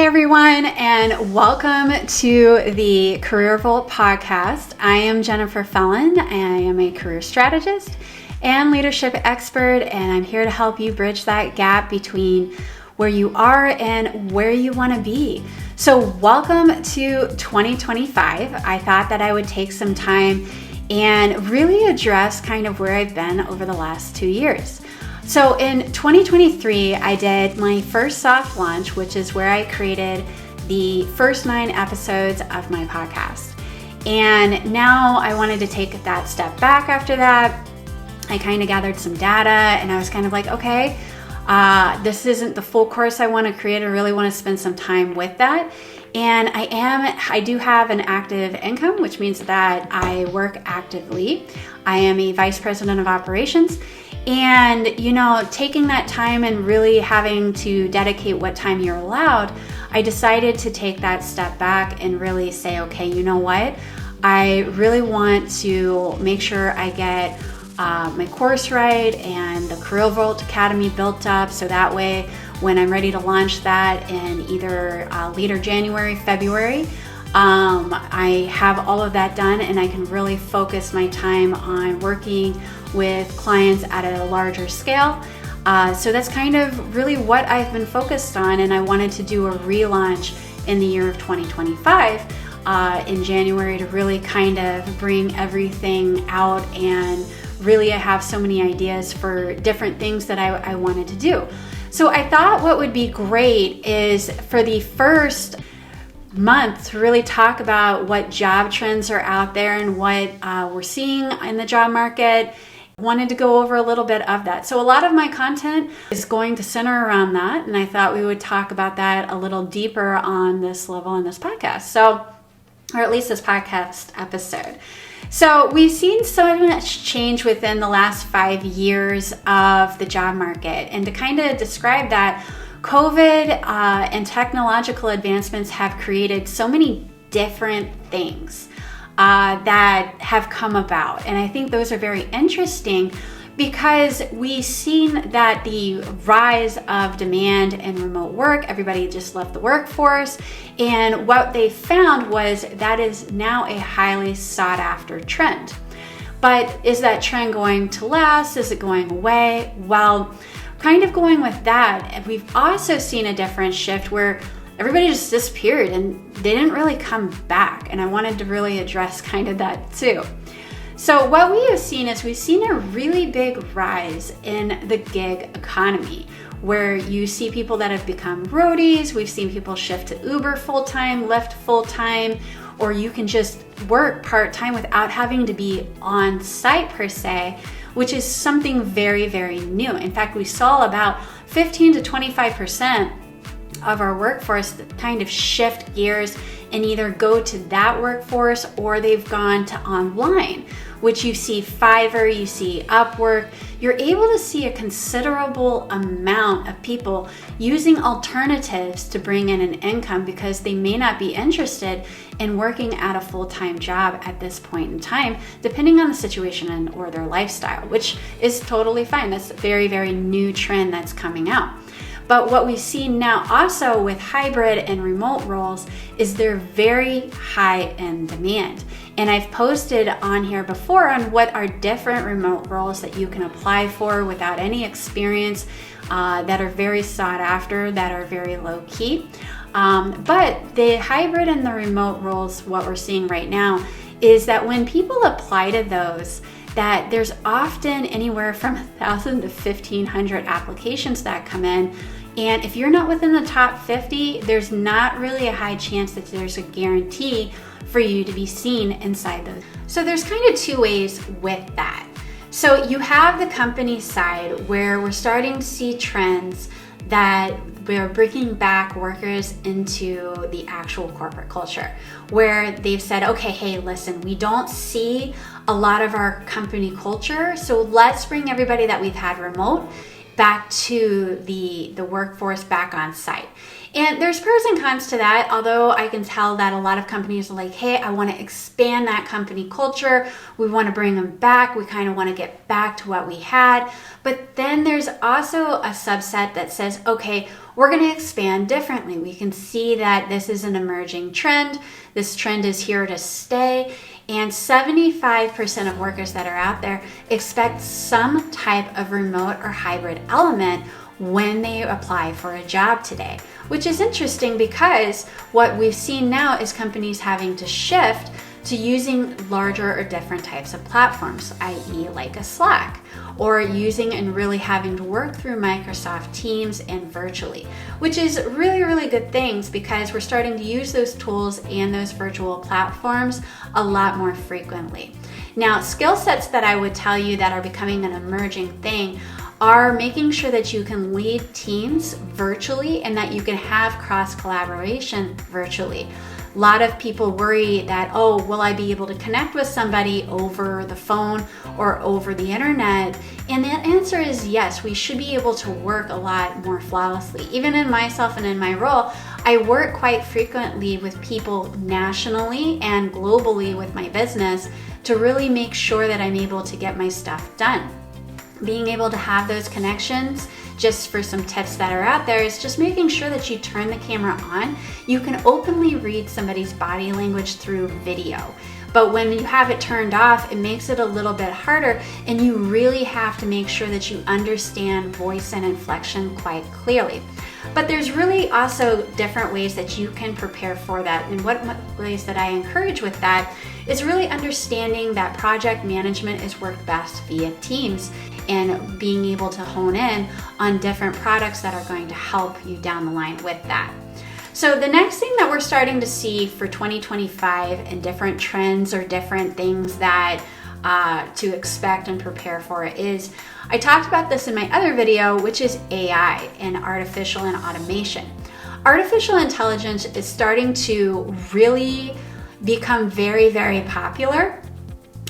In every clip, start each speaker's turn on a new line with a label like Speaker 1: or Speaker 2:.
Speaker 1: everyone, and welcome to the Career Vault podcast. I am Jennifer Fellon. I am a career strategist and leadership expert, and I'm here to help you bridge that gap between where you are and where you want to be. So welcome to 2025. I thought that I would take some time and really address kind of where I've been over the last 2 years. So in 2023, I did my first soft launch, which is where I created the first 9 episodes of my podcast. And now I wanted to take that step back after that. I kind of gathered some data and I was kind of like, okay, this isn't the full course I want to create. I really want to spend some time with that. And I do have an active income, which means that I work actively. I am a vice president of operations. And, taking that time and really having to dedicate what time you're allowed, I decided to take that step back and really say, okay, you know what? I really want to make sure I get my course right and the Career Vault Academy built up, so that way when I'm ready to launch that in either later January, February, I have all of that done and I can really focus my time on working with clients at a larger scale. So that's kind of really what I've been focused on, and I wanted to do a relaunch in the year of 2025 in January to really kind of bring everything out, and really I have so many ideas for different things that I wanted to do. So I thought what would be great is for the first month to really talk about what job trends are out there and what we're seeing in the job market. Wanted to go over a little bit of that. So a lot of my content is going to center around that, and I thought we would talk about that a little deeper on this level in this podcast. Or at least this podcast episode. So we've seen so much change within the last 5 years of the job market, and to kind of describe that, COVID and technological advancements have created so many different things that have come about. And I think those are very interesting because we've seen that the rise of demand and remote work, everybody just left the workforce. And what they found was that is now a highly sought after trend. But is that trend going to last? Is it going away? Well, kind of going with that, we've also seen a different shift where everybody just disappeared and they didn't really come back. And I wanted to really address kind of that too. So what we have seen is we've seen a really big rise in the gig economy, where you see people that have become roadies. We've seen people shift to Uber full-time, Lyft full-time, or you can just work part-time without having to be on site per se, which is something very, very new. In fact, we saw about 15 to 25% of our workforce kind of shift gears and either go to that workforce or they've gone to online, which you see Fiverr, you see Upwork. You're able to see a considerable amount of people using alternatives to bring in an income because they may not be interested in working at a full-time job at this point in time, depending on the situation and or their lifestyle, which is totally fine. That's a very, very new trend that's coming out. But what we see now also with hybrid and remote roles is they're very high in demand. And I've posted on here before on what are different remote roles that you can apply for without any experience, that are very sought after, that are very low key. But the hybrid and the remote roles, what we're seeing right now is that when people apply to those, that there's often anywhere from 1,000 to 1,500 applications that come in. And if you're not within the top 50, there's not really a high chance that there's a guarantee for you to be seen inside those. So there's kind of 2 ways with that. So you have the company side where we're starting to see trends that we're bringing back workers into the actual corporate culture, where they've said, okay, hey, listen, we don't see a lot of our company culture, so let's bring everybody that we've had remote back to the workforce back on site. And there's pros and cons to that, although I can tell that a lot of companies are like, hey, I want to expand that company culture. We want to bring them back. We kind of want to get back to what we had. But then there's also a subset that says, okay, we're going to expand differently. We can see that this is an emerging trend. This trend is here to stay. And 75% of workers that are out there expect some type of remote or hybrid element when they apply for a job today, which is interesting because what we've seen now is companies having to shift to using larger or different types of platforms, i.e. like a Slack, or using and really having to work through Microsoft Teams and virtually, which is really, really good things because we're starting to use those tools and those virtual platforms a lot more frequently. Now, skill sets that I would tell you that are becoming an emerging thing are making sure that you can lead teams virtually and that you can have cross collaboration virtually. A lot of people worry that, oh, will I be able to connect with somebody over the phone or over the internet? And the answer is yes, we should be able to work a lot more flawlessly. Even in myself and in my role, I work quite frequently with people nationally and globally with my business to really make sure that I'm able to get my stuff done. Being able to have those connections, just for some tips that are out there, is just making sure that you turn the camera on. You can openly read somebody's body language through video. But when you have it turned off, it makes it a little bit harder, and you really have to make sure that you understand voice and inflection quite clearly. But there's really also different ways that you can prepare for that. And what ways that I encourage with that is really understanding that project management is worked best via teams and being able to hone in on different products that are going to help you down the line with that. So the next thing that we're starting to see for 2025 and different trends or different things that to expect and prepare for is, I talked about this in my other video, which is AI and artificial and automation. Artificial intelligence is starting to really become very, very popular.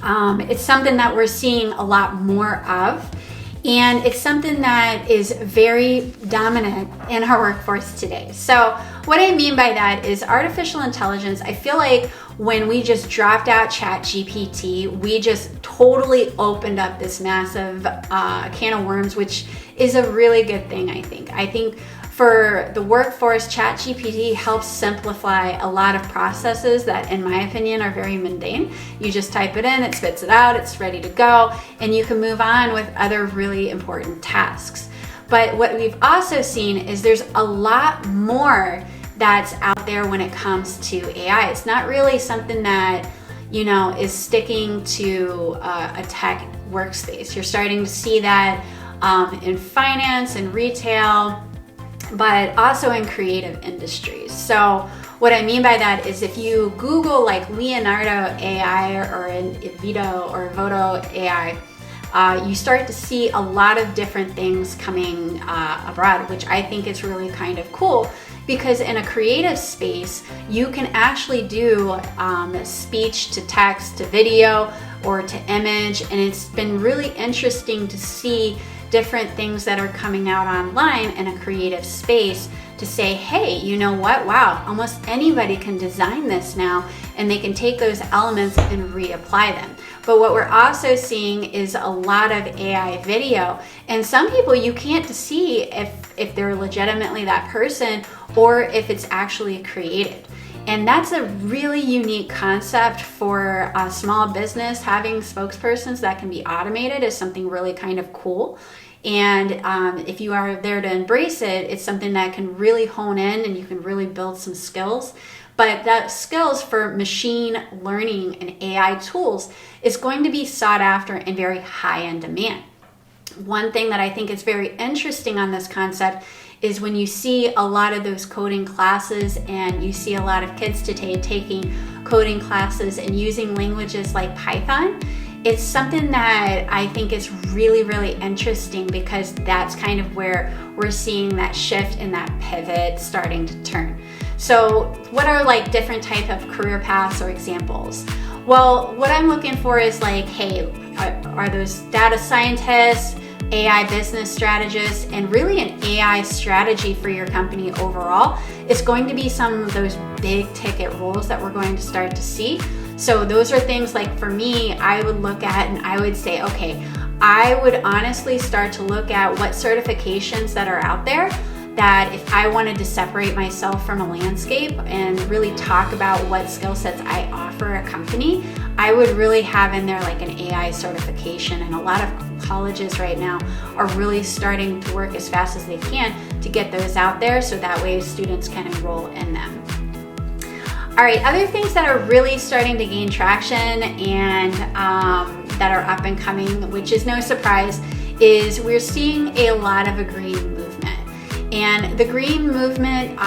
Speaker 1: It's something that we're seeing a lot more of, and it's something that is very dominant in our workforce today. So what I mean by that is artificial intelligence, I feel like when we just dropped out ChatGPT, we just totally opened up this massive can of worms, which is a really good thing, I think. I think for the workforce, ChatGPT helps simplify a lot of processes that, in my opinion, are very mundane. You just type it in, it spits it out, it's ready to go, and you can move on with other really important tasks. But what we've also seen is there's a lot more that's out there when it comes to AI. It's not really something that, you know, is sticking to a tech workspace. You're starting to see that in finance and retail, but also in creative industries. So what I mean by that is if you Google like Leonardo AI or Vito or Voto AI, you start to see a lot of different things coming abroad, which I think is really kind of cool, because in a creative space, you can actually do speech to text to video or to image, and it's been really interesting to see different things that are coming out online in a creative space to say, hey, you know what? Wow, almost anybody can design this now, and they can take those elements and reapply them. But what we're also seeing is a lot of AI video, and some people you can't see if they're legitimately that person or if it's actually created. And that's a really unique concept for a small business. Having spokespersons that can be automated is something really kind of cool. And if you are there to embrace it, it's something that can really hone in and you can really build some skills. But that skills for machine learning and AI tools is going to be sought after and very high in demand. One thing that I think is very interesting on this concept is when you see a lot of those coding classes and you see a lot of kids today taking coding classes and using languages like Python, it's something that I think is really, really interesting, because that's kind of where we're seeing that shift and that pivot starting to turn. So what are like different type of career paths or examples? Well, what I'm looking for is like, hey, are those data scientists, AI business strategist, and really an AI strategy for your company overall is going to be some of those big ticket roles that we're going to start to see. So those are things like, for me, I would look at and I would say, okay, I would honestly start to look at what certifications that are out there, that if I wanted to separate myself from a landscape and really talk about what skill sets I offer a company, I would really have in there like an AI certification. And a lot of colleges right now are really starting to work as fast as they can to get those out there, so that way students can enroll in them. All right, other things that are really starting to gain traction and that are up and coming, which is no surprise, is we're seeing a lot of a green movement. And the green movement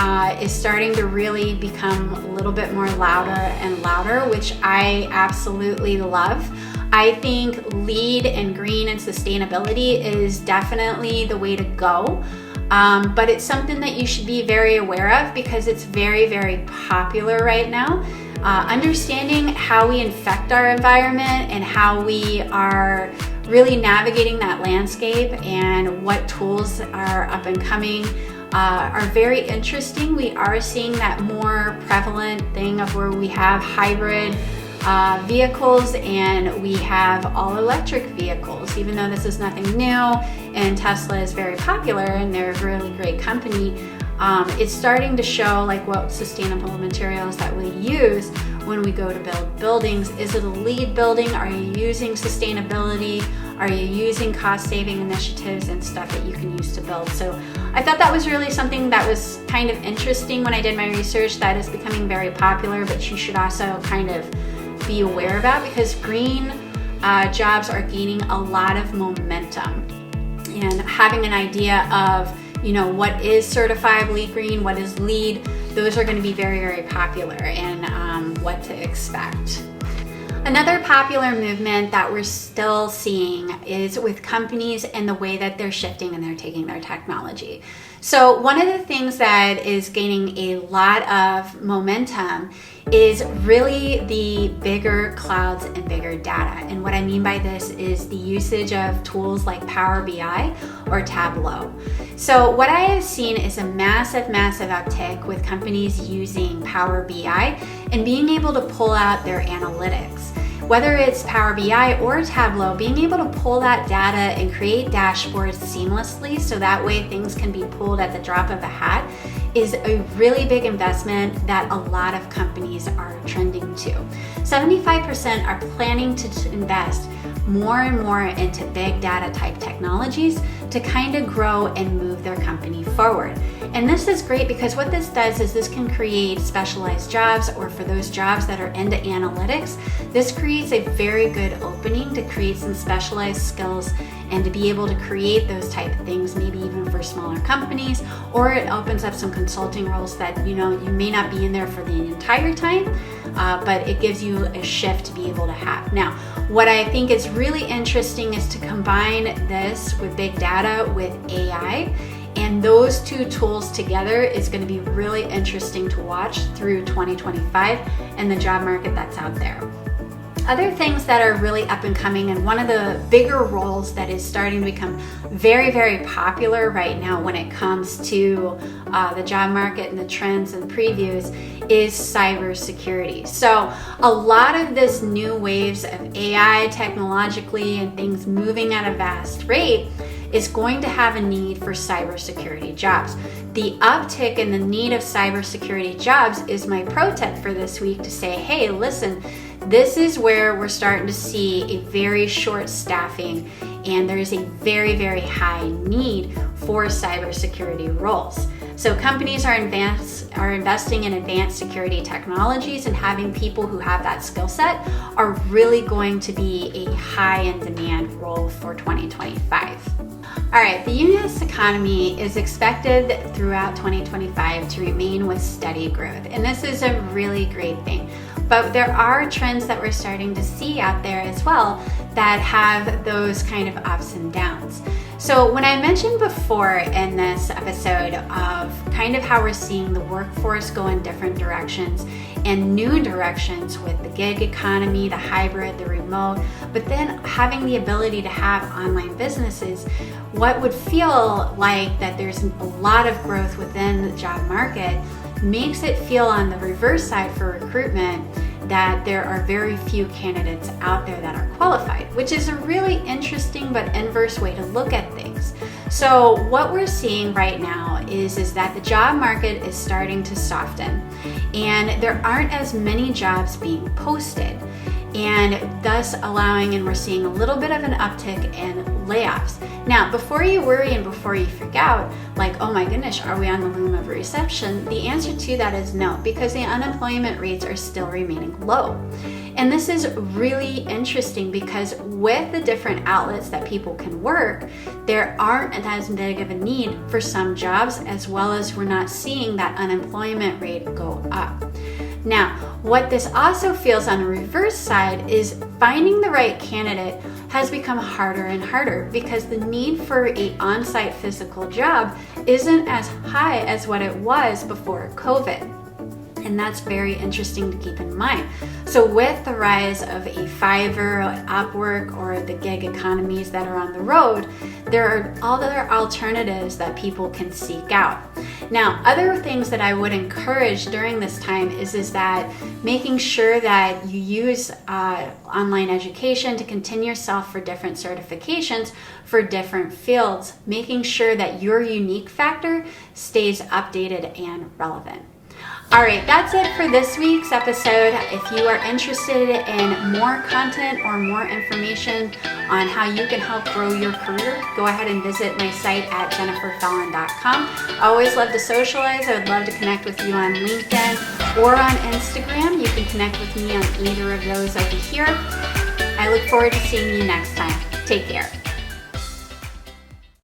Speaker 1: is starting to really become a little bit more louder and louder, which I absolutely love. I think lead in green and sustainability is definitely the way to go. But it's something that you should be very aware of because it's very, very popular right now. Understanding how we infect our environment and how we are really navigating that landscape and what tools are up and coming are very interesting. We are seeing that more prevalent thing of where we have hybrid vehicles and we have all electric vehicles, even though this is nothing new and Tesla is very popular and they're a really great company. It's starting to show like what sustainable materials that we use when we go to build buildings. Is it a LEED building? Are you using sustainability? Are you using cost saving initiatives and stuff that you can use to build? So I thought that was really something that was kind of interesting when I did my research, that is becoming very popular, but you should also kind of be aware about, because green jobs are gaining a lot of momentum. And having an idea of, you know, what is certifiably green, what is LEED, those are going to be very, very popular, and what to expect. Another popular movement that we're still seeing is with companies and the way that they're shifting and they're taking their technology. So one of the things that is gaining a lot of momentum is really the bigger clouds and bigger data. And what I mean by this is the usage of tools like Power BI or Tableau. So what I have seen is a massive, massive uptick with companies using Power BI and being able to pull out their analytics. Whether it's Power BI or Tableau, being able to pull that data and create dashboards seamlessly so that way things can be pulled at the drop of a hat is a really big investment that a lot of companies are trending to. 75% are planning to invest more and more into big data type technologies to kind of grow and move their company forward. And this is great because what this does is this can create specialized jobs, or for those jobs that are into analytics, this creates a very good opening to create some specialized skills and to be able to create those type of things, maybe even for smaller companies, or it opens up some consulting roles that, you know, you may not be in there for the entire time, but it gives you a shift to be able to have. Now, what I think is really interesting is to combine this with big data with AI, and those two tools together is going to be really interesting to watch through 2025 and the job market that's out there. Other things that are really up and coming, and one of the bigger roles that is starting to become very, very popular right now when it comes to the job market and the trends and previews, is cybersecurity. So a lot of this new waves of AI technologically and things moving at a vast rate is going to have a need for cybersecurity jobs. The uptick in the need of cybersecurity jobs is my pro tip for this week to say, hey, listen, this is where we're starting to see a very short staffing, and there's a very, very high need for cybersecurity roles. So companies are investing in advanced security technologies, and having people who have that skill set are really going to be a high in demand role for 2025. All right, the U.S. economy is expected throughout 2025 to remain with steady growth, and this is a really great thing. But there are trends that we're starting to see out there as well that have those kind of ups and downs. So when I mentioned before in this episode of kind of how we're seeing the workforce go in different directions and new directions with the gig economy, the hybrid, the remote, but then having the ability to have online businesses, what would feel like that there's a lot of growth within the job market makes it feel on the reverse side for recruitment that there are very few candidates out there that are qualified, which is a really interesting but inverse way to look at things. So what we're seeing right now is that the job market is starting to soften and there aren't as many jobs being posted, and thus allowing, and we're seeing a little bit of an uptick in layoffs. Now, before you worry and before you freak out, like, oh my goodness, are we on the loom of a recession? The answer to that is no, because the unemployment rates are still remaining low. And this is really interesting because with the different outlets that people can work, there aren't as big of a need for some jobs, as well as we're not seeing that unemployment rate go up. Now, what this also feels on the reverse side is finding the right candidate has become harder and harder because the need for an on-site physical job isn't as high as what it was before COVID. And that's very interesting to keep in mind. So with the rise of a Fiverr, Upwork, or the gig economies that are on the road, there are other alternatives that people can seek out. Now, other things that I would encourage during this time is that making sure that you use online education to continue yourself for different certifications for different fields, making sure that your unique factor stays updated and relevant. All right, that's it for this week's episode. If you are interested in more content or more information on how you can help grow your career, go ahead and visit my site at jenniferfallon.com. I always love to socialize. I would love to connect with you on LinkedIn or on Instagram. You can connect with me on either of those over here. I look forward to seeing you next time. Take care.